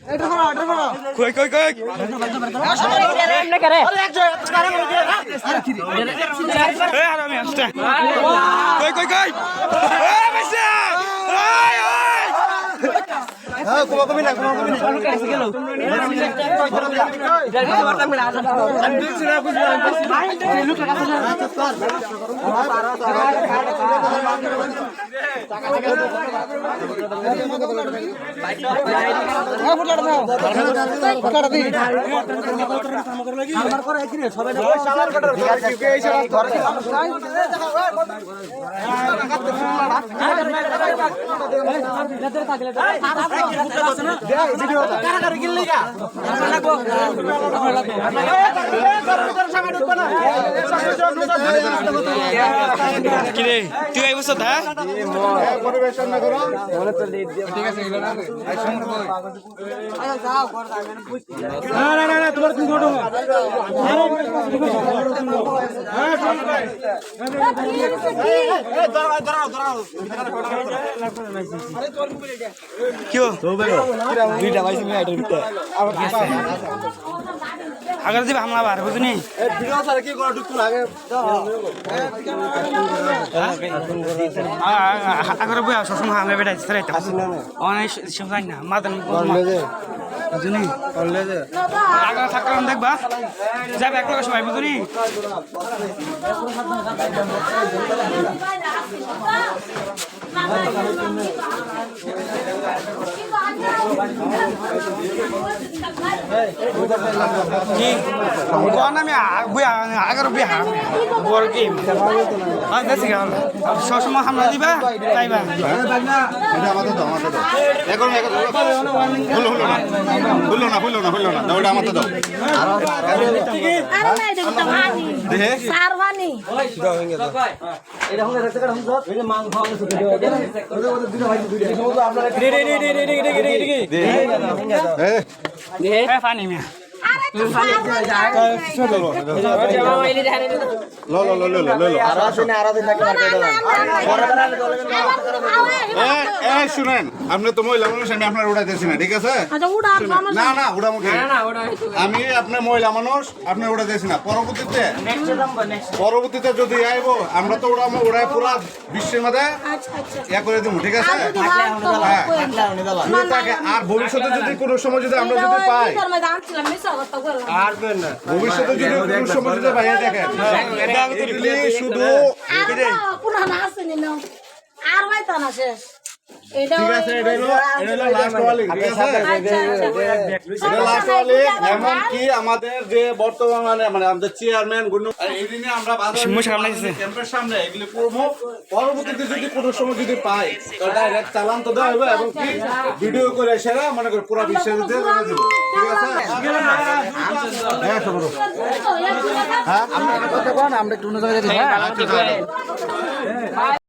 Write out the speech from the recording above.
কই কই কই এমনে করে এ আর আমি আসতে কই কই কই এ বেশে ওই ওই হ্যাঁ কোমা কমি না গেল কিরে তুই এই বছর হ্যাঁ পরিবেশন না করো ঠিক আছে না না না তোমার কি ঘটনা কিও দুইটা ভাই তুমি আইটার ভিতরে আগে দিবা হামলা বার বুঝনি এই ভিডিও স্যার কি করে ঢুকতো আগে আগে বই সবসময় হামলা বেড়াই সেটাই তো অনেক সময় না মাদন বুঝনি আগে থাকলাম দেখবা যাবে এক লোক সবাই বুঝনি কি কোন আমি আগের বিয়া বড় কি বেশি গেল সবসময় হামলা দিবা তাইবা এটা আমাদের দাও এখন হলো না ওটা আমাদের দাও আরে না এটা তো ভানি সার ভানি দাও ইংগে দাও এটা হলো রাস্তা কাটা হুজুর এই যে মাং খাওয়ানো শুরু করে ওদের দুটো ভাই দুটো এই সমস্ত আপনারা দে পানি মিয়া আরে তো ভানি শুনেন আপনি তো মহিলা মানুষ আমি আপনার উড়াইতেছি না ঠিক আছে আচ্ছা উড়া না না উড়ামুখী আমি আপনার মহিলা মানুষ আপনার উড়াইতেছি না পরবর্তীতে যদি আইব আমরা তো উড়াই পুরা বিশ্বের মধ্যে আচ্ছা আচ্ছা ইয়া করে দিব ঠিক আছে আর ভবিষ্যতে যদি কোনো সময় যদি আমরা যদি পাই আর ভবিষ্যতে যদি কোনো সময় যদি পাই দেখেন শুধু পুরানা আছে নিনো আর হয়তো না শেষ এটা ঠিক আছে এটা হলো লাস্ট ওয়ালি ঠিক আছে এটা লাস্ট ওয়ালি এমন কি আমাদের যে বর্তমানে মানে আমাদের চেয়ারম্যান গুলো এই দিনে আমরা ক্যাম্পের সামনে এগুলি করবো পরবর্তীতে যদি কোনো সময় যদি পাই তো ডাইরেক্ট চালান তো দেওয়া হবে এবং কি ভিডিও করে সেরা মনে করে পুরো বিশ্বের মধ্যে জানিয়ে দেব ঠিক আছে হ্যাঁ সবর হ্যাঁ আমরা কথা কোন আমরা একটু অন্য জায়গায় যাই